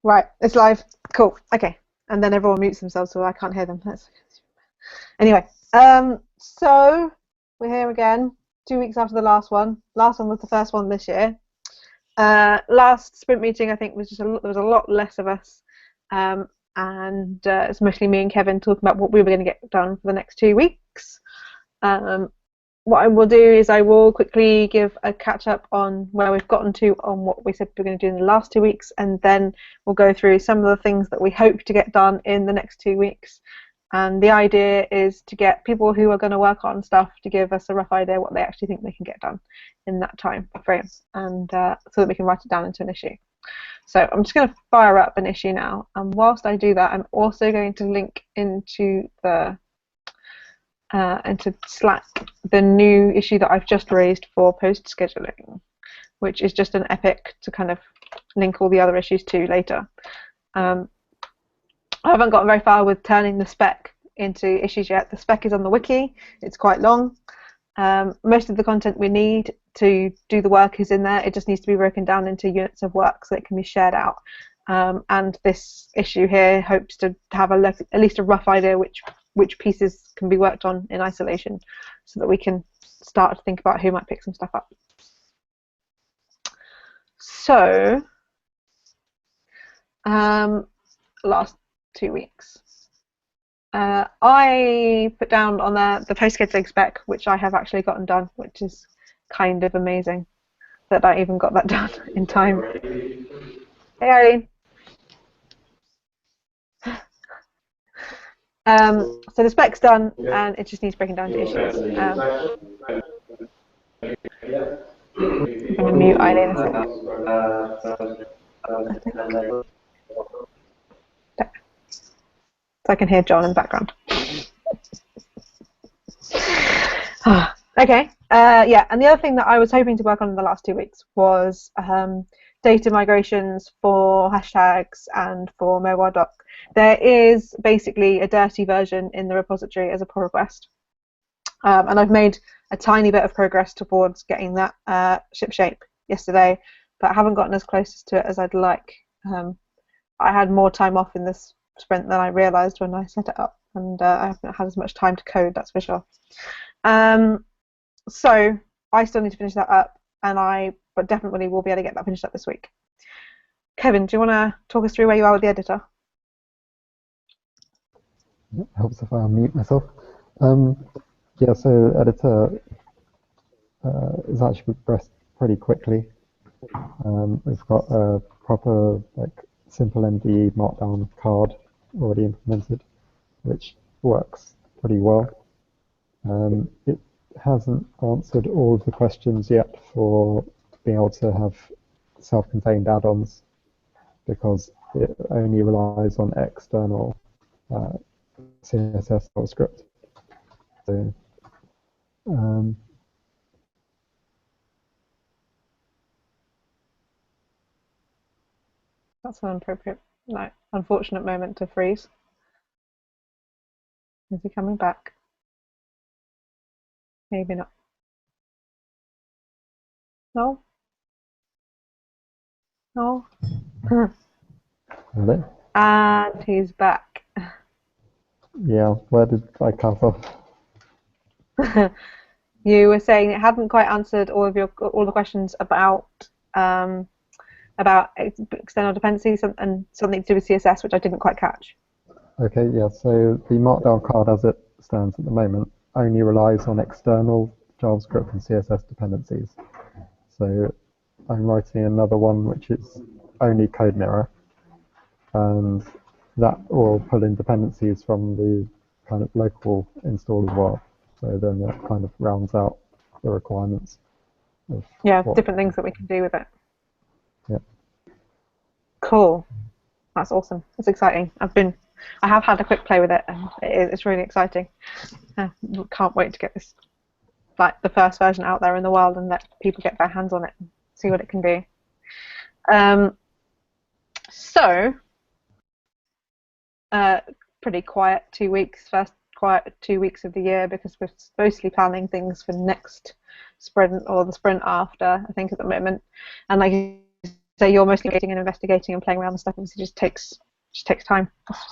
Right, it's live. Cool. Okay. And then everyone mutes themselves so I can't hear them. Anyway, so we're here again, 2 weeks after the last one. Last one was the first one this year. Last sprint meeting, I think, was there was a lot less of us, and it's mostly me and Kevin talking about what we were going to get done for the next 2 weeks. What I will do is I will quickly give a catch up on where we've gotten to on what we said we were going to do in the last 2 weeks, and then we'll go through some of the things that we hope to get done in the next 2 weeks. And the idea is to get people who are going to work on stuff to give us a rough idea what they actually think they can get done in that time frame, and so that we can write it down into an issue. So I'm just going to fire up an issue now, and whilst I do that, I'm also going to link into Slack the new issue that I've just raised for post scheduling, which is just an epic to kind of link all the other issues to later. I haven't gotten very far with turning the spec into issues yet. The spec is on the wiki. It's quite long. Most of the content we need to do the work is in there. It just needs to be broken down into units of work so it can be shared out. And this issue here hopes to have at least a rough idea which pieces can be worked on in isolation so that we can start to think about who might pick some stuff up. So, last 2 weeks. I put down on there the post-scheduling spec, which I have actually gotten done, which is kind of amazing that I even got that done in time. Hey, Irene. So the spec's done, and it just needs breaking down to issues. I'm going to mute Eileen a second. So I can hear John in the background. Okay. Yeah, and the other thing that I was hoping to work on in the last 2 weeks was data migrations for hashtags and for MobileDoc. There is basically a dirty version in the repository as a pull request, and I've made a tiny bit of progress towards getting that shipshape yesterday, but I haven't gotten as close to it as I'd like. I had more time off in this sprint than I realised when I set it up, and I haven't had as much time to code, that's for sure. So I still need to finish that up, and but definitely will be able to get that finished up this week. Kevin, do you want to talk us through where you are with the editor? It helps if I unmute myself. Yeah, so editor is actually progressed pretty quickly. We've got a proper simple MDE markdown card already implemented, which works pretty well. It hasn't answered all of the questions yet for being able to have self-contained add-ons, because it only relies on external CSS script. So, that's an unfortunate moment to freeze. Is he coming back? Maybe not. No? No? Hello? And he's back. Yeah, where did I cut off? You were saying it hadn't quite answered all the questions about external dependencies and something to do with CSS, which I didn't quite catch. Okay, yeah, so the markdown card as it stands at the moment only relies on external JavaScript and CSS dependencies. So I'm writing another one which is only CodeMirror, and that will pull in dependencies from the kind of local install as well. So then that kind of rounds out the requirements. Different things that we can do with it. Yeah. Cool. That's awesome. It's exciting. I have had a quick play with it, and it's really exciting. Can't wait to get this, the first version out there in the world and let people get their hands on it and see what it can do. So, pretty quiet 2 weeks. First quiet 2 weeks of the year, because we're mostly planning things for next sprint or the sprint after, I think, at the moment. And like you say you're mostly getting and investigating and playing around with stuff, obviously just takes time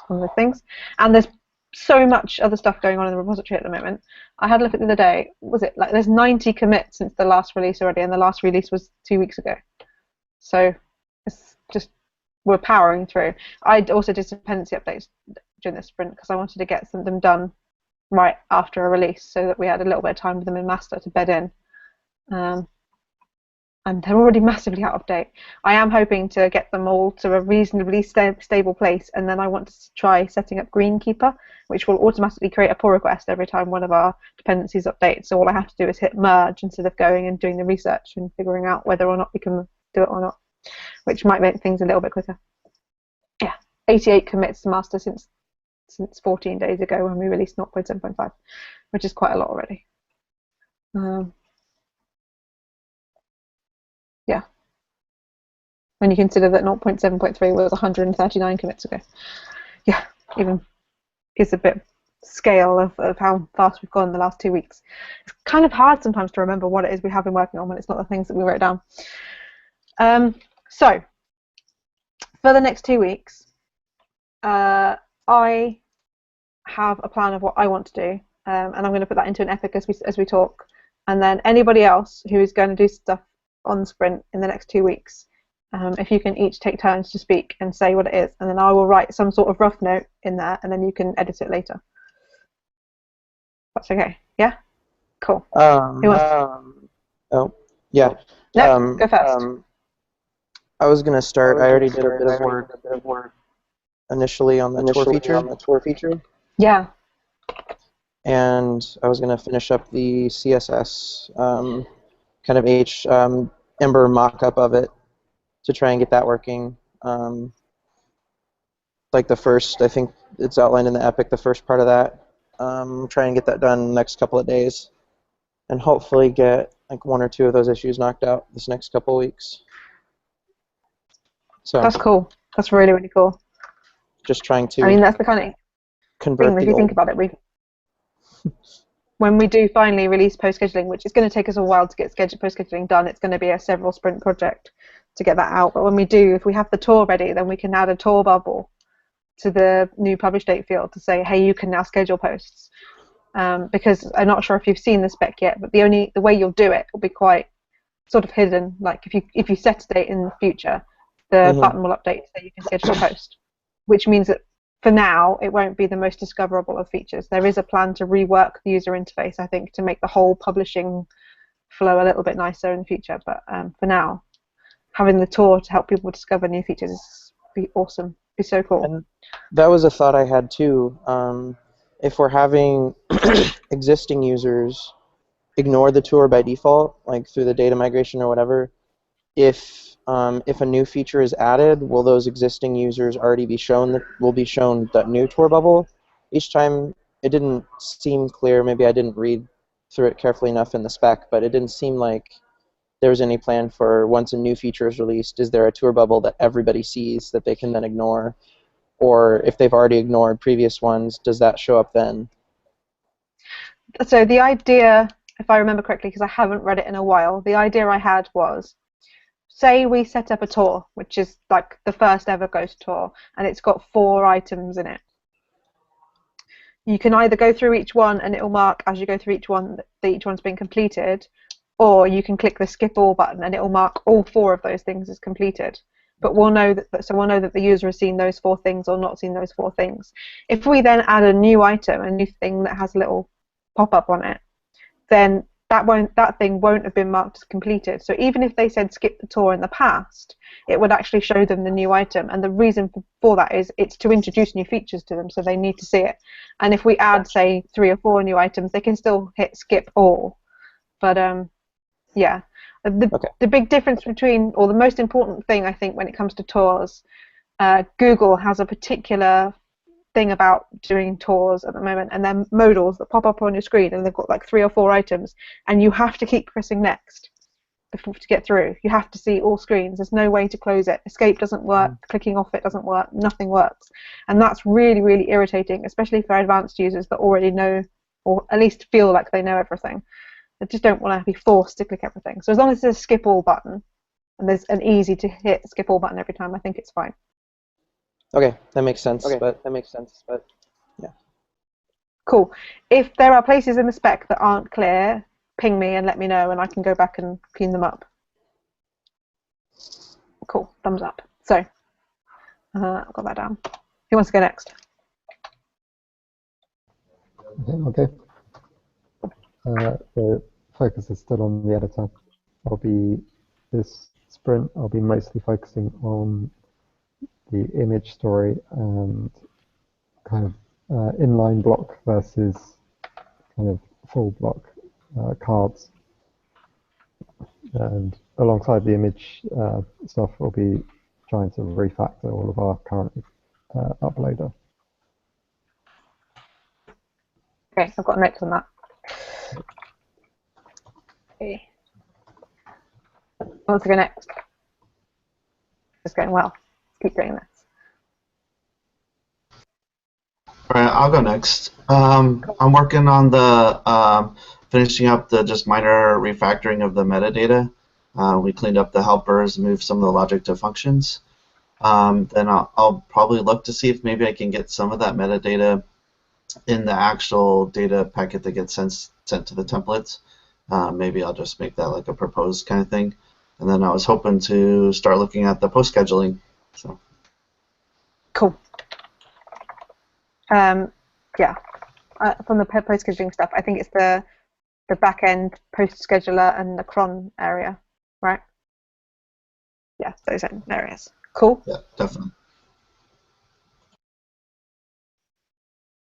on the things. And there's so much other stuff going on in the repository at the moment. I had a look at the other day. Was it like there's 90 commits since the last release already, and the last release was 2 weeks ago. So it's just we're powering through. I also did some dependency updates during the sprint because I wanted to get them done right after a release so that we had a little bit of time with them in master to bed in. And they're already massively out of date. I am hoping to get them all to a reasonably stable place, and then I want to try setting up Greenkeeper, which will automatically create a pull request every time one of our dependencies updates. So all I have to do is hit merge instead of going and doing the research and figuring out whether or not we can do it or not, which might make things a little bit quicker. Yeah, 88 commits to master since 14 days ago when we released 0.7.5, which is quite a lot already. Yeah. When you consider that 0.7.3 was 139 commits ago. Yeah, even gives a bit scale of how fast we've gone in the last 2 weeks. It's kind of hard sometimes to remember what it is we have been working on when it's not the things that we wrote down. So, for the next 2 weeks, I have a plan of what I want to do, and I'm going to put that into an epic as we talk. And then anybody else who is going to do stuff on the sprint in the next 2 weeks, if you can each take turns to speak and say what it is, and then I will write some sort of rough note in there, and then you can edit it later. That's okay. Yeah. Cool. Who wants? Oh, yeah. No, go first. I was gonna start. I already did a bit of work initially on the tour feature. Yeah. And I was gonna finish up the CSS kind of Ember mock-up of it to try and get that working. Like the first, I think it's outlined in the epic, the first part of that. Try and get that done next couple of days, and hopefully get like 1 or 2 of those issues knocked out this next couple of weeks. So that's cool. That's really, really cool. Just trying to. I mean, that's the kind of convert thing. If you think about it, when we do finally release post-scheduling, which is going to take us a while to get post-scheduling done, it's going to be a several sprint project to get that out. But when we do, if we have the tour ready, then we can add a tour bubble to the new publish date field to say, hey, you can now schedule posts. Because I'm not sure if you've seen the spec yet, but the way you'll do it will be quite sort of hidden. Like if you set a date in the future, the button will update so you can schedule a post, which means that for now it won't be the most discoverable of features. There is a plan to rework the user interface, I think, to make the whole publishing flow a little bit nicer in the future. But for now, having the tour to help people discover new features is be awesome. Be so cool. And that was a thought I had too. If we're having existing users ignore the tour by default, like through the data migration or whatever, if a new feature is added, will those existing users already be shown that new tour bubble each time? It didn't seem clear. Maybe I didn't read through it carefully enough in the spec, but it didn't seem like there was any plan for once a new feature is released, is there a tour bubble that everybody sees that they can then ignore? Or if they've already ignored previous ones, does that show up then? So the idea, if I remember correctly, because I haven't read it in a while, the idea I had was, say we set up a tour, which is like the first ever Ghost tour, and it's got 4 items in it. You can either go through each one and it will mark as you go through each one that each one's been completed, or you can click the skip all button and it will mark all 4 of those things as completed. But we'll know that the user has seen those 4 things or not seen those 4 things. If we then add a new item, a new thing that has a little pop-up on it, then that thing won't have been marked as completed. So even if they said skip the tour in the past, it would actually show them the new item. And the reason for that is it's to introduce new features to them, so they need to see it. And if we add, say, 3 or 4 new items, they can still hit skip all. But yeah, the big difference between, or the most important thing I think when it comes to tours, Google has a particular thing about doing tours at the moment, and they're modals that pop up on your screen, and they've got like 3 or 4 items, and you have to keep pressing next to get through. You have to see all screens. There's no way to close it. Escape doesn't work. Clicking off it doesn't work. Nothing works, and that's really, really irritating, especially for advanced users that already know, or at least feel like they know everything. They just don't want to be forced to click everything. So as long as there's a skip all button, and there's an easy to hit skip all button every time, I think it's fine. Okay, that makes sense. But yeah. Cool. If there are places in the spec that aren't clear, ping me and let me know, and I can go back and clean them up. Cool. Thumbs up. So, I've got that down. Who wants to go next? Okay. The focus is still on the editor. This sprint, I'll be mostly focusing on the image story and kind of inline block versus kind of full block cards. And alongside the image stuff, we'll be trying to refactor all of our current uploader. Okay, I've got notes on that. Okay. Who wants to go next? It's going well. Keep doing this. All right, I'll go next. I'm working on the finishing up the just minor refactoring of the metadata. We cleaned up the helpers, moved some of the logic to functions. Then I'll probably look to see if maybe I can get some of that metadata in the actual data packet that gets sent to the templates. Maybe I'll just make that like a proposed kind of thing. And then I was hoping to start looking at the post scheduling. So. Cool. Yeah. From the post scheduling stuff, I think it's the back end post scheduler and the cron area, right? Yeah, those areas. Cool. Yeah, definitely.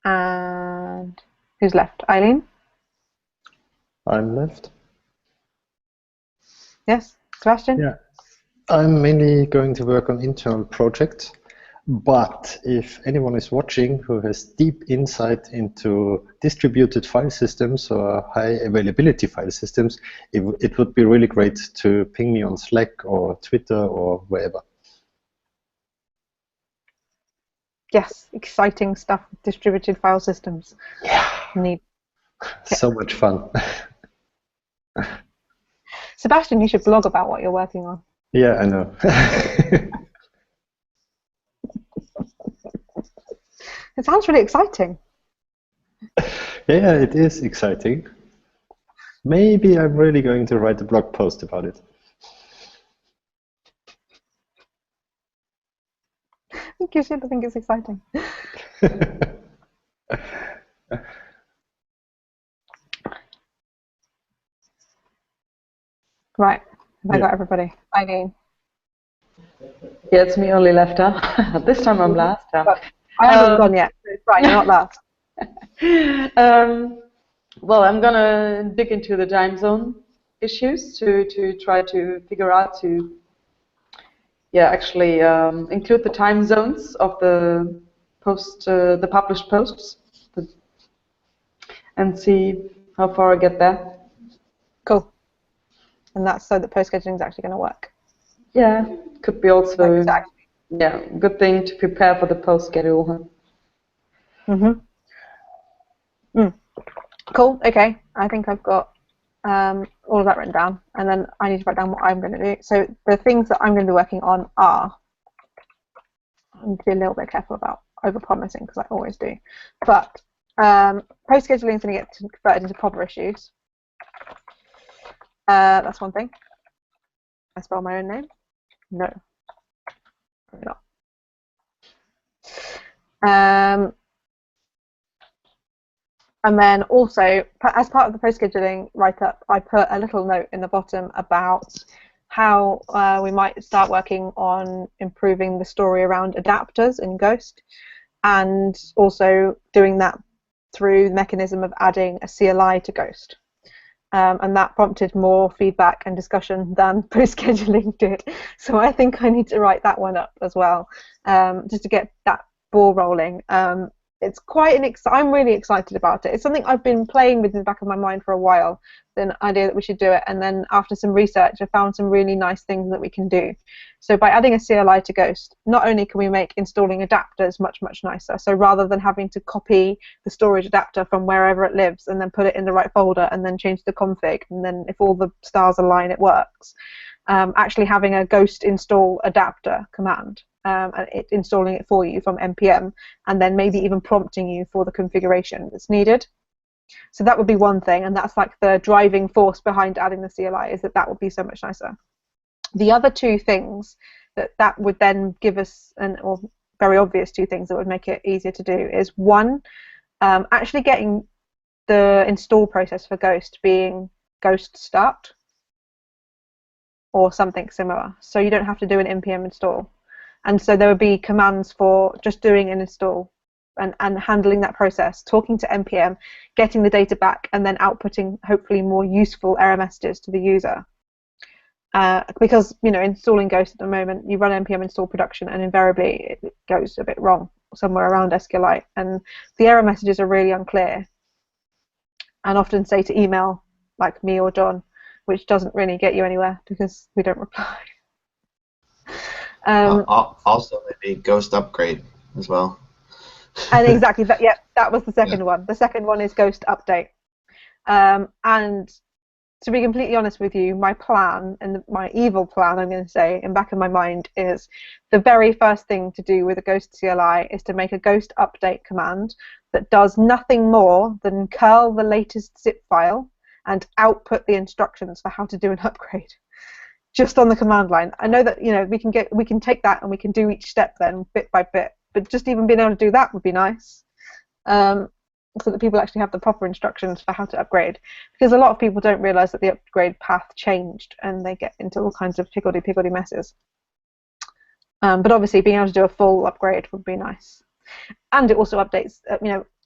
And who's left? Eileen? I'm left. Yes. Sebastian? Yeah. I'm mainly going to work on internal projects, but if anyone is watching who has deep insight into distributed file systems or high availability file systems, it would be really great to ping me on Slack or Twitter or wherever. Yes, exciting stuff with distributed file systems. Yeah. Neat. So much fun. Sebastian, you should blog about what you're working on. Yeah, I know. It sounds really exciting. Yeah, it is exciting. Maybe I'm really going to write a blog post about it. I think you should. I think it's exciting. Right. Have I got everybody? Eileen. Yeah, it's me only left. Huh? This time I'm last. Huh? I haven't gone yet. So it's fine. You're not last. Well, I'm gonna dig into the time zone issues to try to figure out actually include the time zones of the the published posts, and see how far I get there. Cool. And that's so that post scheduling is actually going to work. Yeah, could be also Exactly. good thing to prepare for the post schedule. Huh? Cool. Okay. I think I've got all of that written down, and then I need to write down what I'm going to do. So the things that I'm going to be working on are, I need to be a little bit careful about over-promising because I always do, but post scheduling is going to get converted into proper issues. That's one thing. I spell my own name? No. Probably not. And then also, as part of the post scheduling write-up, I put a little note in the bottom about how we might start working on improving the story around adapters in Ghost, and also doing that through the mechanism of adding a CLI to Ghost. And that prompted more feedback and discussion than post-scheduling did. So I think I need to write that one up as well, just to get that ball rolling. It's quite I'm really excited about it. It's something I've been playing with in the back of my mind for a while, the idea that we should do it. And then after some research, I found some really nice things that we can do. So by adding a CLI to Ghost, not only can we make installing adapters much, much nicer. So rather than having to copy the storage adapter from wherever it lives and then put it in the right folder and then change the config, and then if all the stars align, it works. actually having a ghost install adapter command, and installing it for you from npm, and then maybe even prompting you for the configuration that's needed. So that would be one thing, and that's like the driving force behind adding the CLI, is that would be so much nicer. The other two things that would then give us, or very obvious two things that would make it easier to do, is one, actually getting the install process for Ghost being Ghost start or something similar, so you don't have to do an npm install. And so there would be commands for just doing an install and handling that process, talking to npm, getting the data back, and then outputting hopefully more useful error messages to the user. Because installing Ghost at the moment, you run npm install production, and invariably it goes a bit wrong somewhere around SQLite, and the error messages are really unclear, and often say to email like me or John, which doesn't really get you anywhere because we don't reply. Also, maybe Ghost upgrade as well. And exactly that. Yeah, that was the second one. The second one is Ghost update. And to be completely honest with you, my plan, and my evil plan, I'm going to say, in back of my mind, is the very first thing to do with a Ghost CLI is to make a Ghost update command that does nothing more than curl the latest zip file and output the instructions for how to do an upgrade, just on the command line. I know that we can take that and we can do each step then bit by bit, but just even being able to do that would be nice. So that people actually have the proper instructions for how to upgrade, because a lot of people don't realize that the upgrade path changed and they get into all kinds of higgledy-piggledy messes. But obviously being able to do a full upgrade would be nice. And it also updates,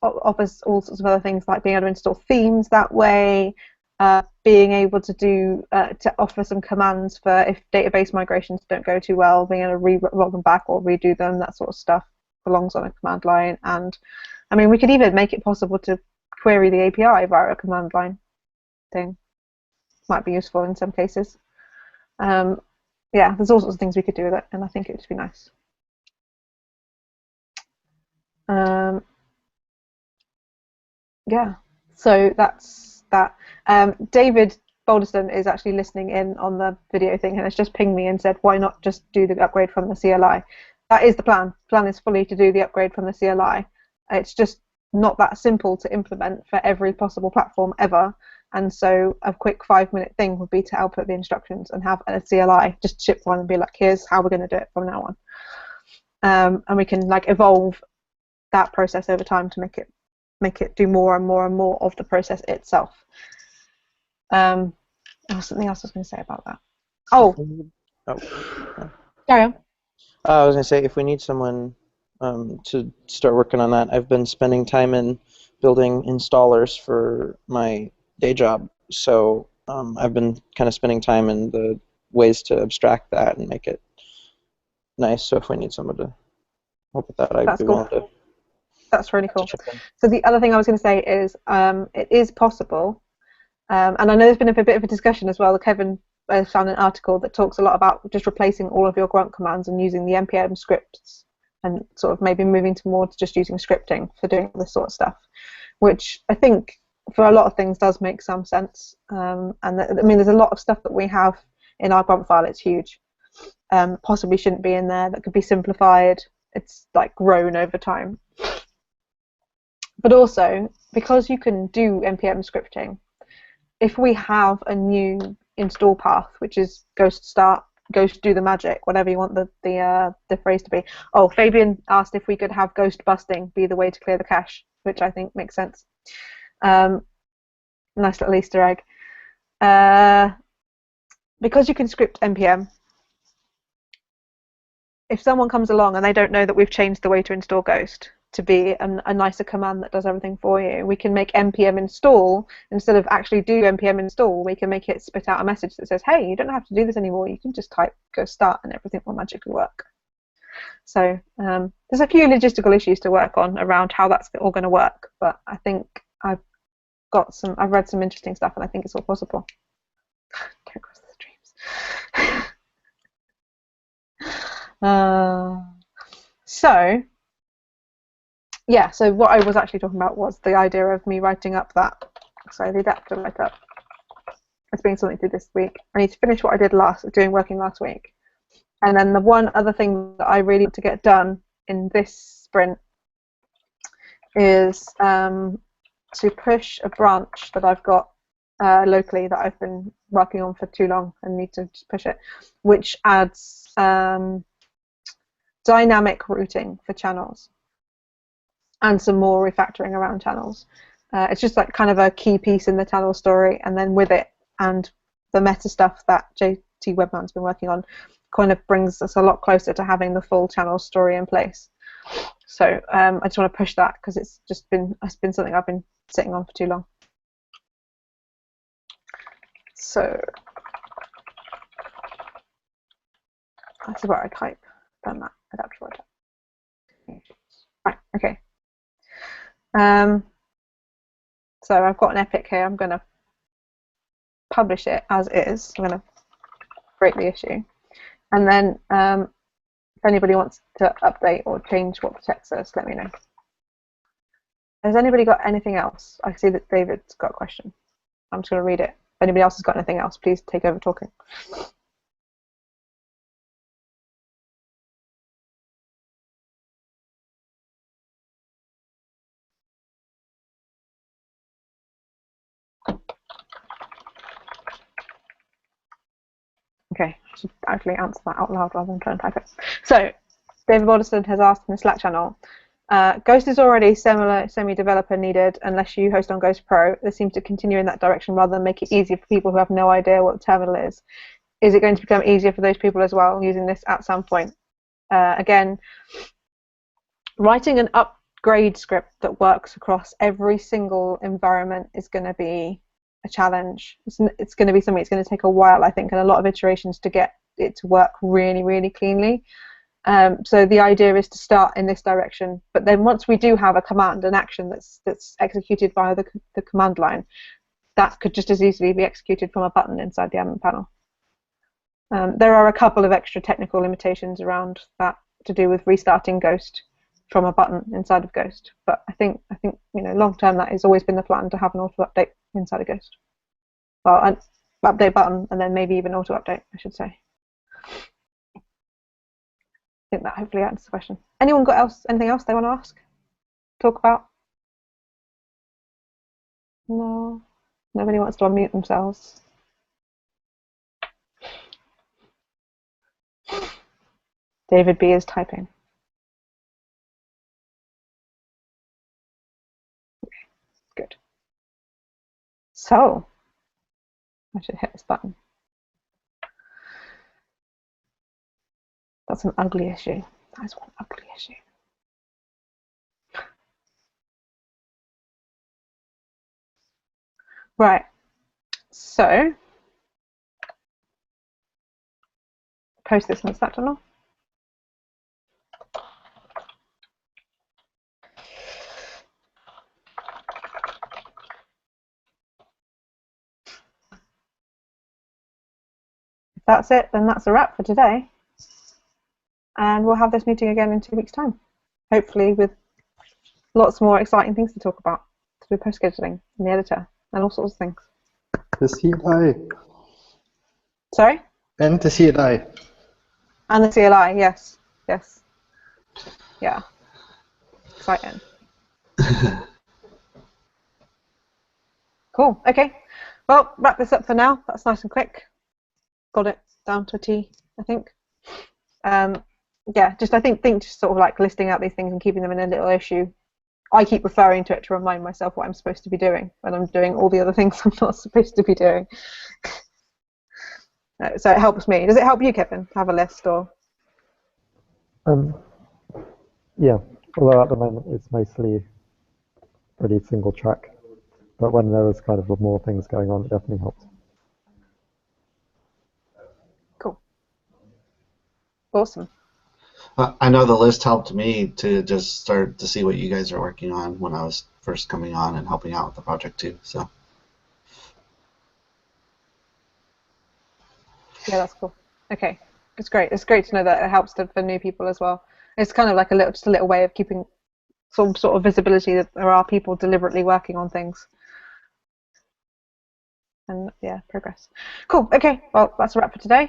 offers all sorts of other things, like being able to install themes that way, being able to do to offer some commands for if database migrations don't go too well, being able to roll them back or redo them, that sort of stuff belongs on a command line. And I mean, we could even make it possible to query the API via a command line thing. Might be useful in some cases. Yeah, there's all sorts of things we could do with it, and I think it would be nice. Yeah, so that's that. David Balderston is actually listening in on the video thing and has just pinged me and said, why not just do the upgrade from the CLI? That is the plan. The plan is fully to do the upgrade from the CLI. It's just not that simple to implement for every possible platform ever, and so a quick 5-minute thing would be to output the instructions and have a CLI, just ship one and be like, here's how we're going to do it from now on. And we can like evolve that process over time to make it do more and more and more of the process itself. There was something else I was going to say about that. Carry on. I was going to say, if we need someone to start working on that, I've been spending time in building installers for my day job, so I've been kind of spending time in the ways to abstract that and make it nice. So if we need someone to help with that, I'd be willing to. That's really cool. So the other thing I was going to say is it is possible, and I know there's been a bit of a discussion as well. Kevin found an article that talks a lot about just replacing all of your grunt commands and using the npm scripts, and sort of maybe moving towards just using scripting for doing this sort of stuff, which I think for a lot of things does make some sense. And I mean, there's a lot of stuff that we have in our grunt file. It's huge. Possibly shouldn't be in there. That could be simplified. It's like grown over time. But also, because you can do npm scripting, if we have a new install path, which is Ghost start, Ghost do the magic, whatever you want the phrase to be. Oh, Fabian asked if we could have Ghost busting be the way to clear the cache, which I think makes sense. Nice little Easter egg. Because you can script npm, if someone comes along and they don't know that we've changed the way to install Ghost to be a nicer command that does everything for you, we can make npm install, instead of actually do npm install, we can make it spit out a message that says, hey, you don't have to do this anymore, you can just type Ghost start and everything will magically work. So there's a few logistical issues to work on around how that's all going to work, but I think I've read some interesting stuff and I think it's all possible. Go across the streams. So yeah, so what I was actually talking about was the idea of me writing up that, sorry, the adapter write-up. Let's bring something through this week. I need to finish what I did working last week. And then the one other thing that I really want to get done in this sprint is to push a branch that I've got locally that I've been working on for too long and need to just push it, which adds dynamic routing for channels and some more refactoring around channels. It's just like kind of a key piece in the channel story, and then with it and the meta stuff that JT Webman's been working on kind of brings us a lot closer to having the full channel story in place. So I just want to push that because it's been something I've been sitting on for too long. So that's where I type. Done that. Adaptive word. Right. Okay. So I've got an epic here. I'm going to publish it as is. I'm going to break the issue, and then if anybody wants to update or change what the text says, let me know. Has anybody got anything else? I see that David's got a question. I'm just going to read it. If anybody else has got anything else, please take over talking. Okay, I should actually answer that out loud rather than try and type it. So, David Balderson has asked in the Slack channel, Ghost is already semi-developer needed unless you host on Ghost Pro. This seems to continue in that direction rather than make it easier for people who have no idea what the terminal is. Is it going to become easier for those people as well using this at some point? Again, writing an upgrade script that works across every single environment is going to be a challenge. It's going to be something. It's going to take a while, I think, and a lot of iterations to get it to work really, really cleanly. So the idea is to start in this direction, but then once we do have a command, an action that's executed via the command line, that could just as easily be executed from a button inside the admin panel. There are a couple of extra technical limitations around that to do with restarting Ghost from a button inside of Ghost, but I think long term that has always been the plan, to have an auto update inside of Ghost. Well, an update button and then maybe even auto update, I should say. I think that hopefully answers the question. Anyone got anything else they want to ask? Talk about? No. Nobody wants to unmute themselves. David B is typing. Okay, good. So, I should hit this button. That's an ugly issue. That is one ugly issue. Right. So, post this in the Slack channel. If that's it, then that's a wrap for today. And we'll have this meeting again in 2 weeks' time, hopefully with lots more exciting things to talk about, to do post scheduling in the editor and all sorts of things. The CLI. Sorry? And the CLI. And the CLI, yes. Yes. Yeah. Exciting. Cool. Okay. Well, wrap this up for now. That's nice and quick. Got it down to a T, I think. Yeah, I think just sort of like listing out these things and keeping them in a little issue. I keep referring to it to remind myself what I'm supposed to be doing when I'm doing all the other things I'm not supposed to be doing. So it helps me. Does it help you, Kevin, to have a list or? Yeah, although at the moment it's mostly pretty single track, but when there was kind of more things going on, it definitely helps. Cool. Awesome. I know the list helped me to just start to see what you guys are working on when I was first coming on and helping out with the project too. So. Yeah, that's cool. Okay, it's great. It's great to know that it helps for new people as well. It's kind of like just a little way of keeping some sort of visibility that there are people deliberately working on things. and yeah, progress. Cool. Okay. Well, that's a wrap for today.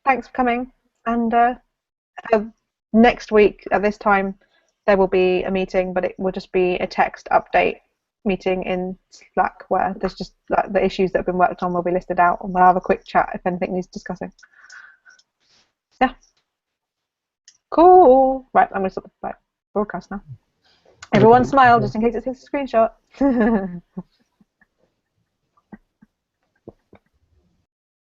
Thanks for coming. And next week at this time, there will be a meeting, but it will just be a text update meeting in Slack where there's just like the issues that have been worked on will be listed out, and we'll have a quick chat if anything needs discussing. Yeah. Cool. Right, I'm going to stop the broadcast now. Everyone smile just in case it takes a screenshot.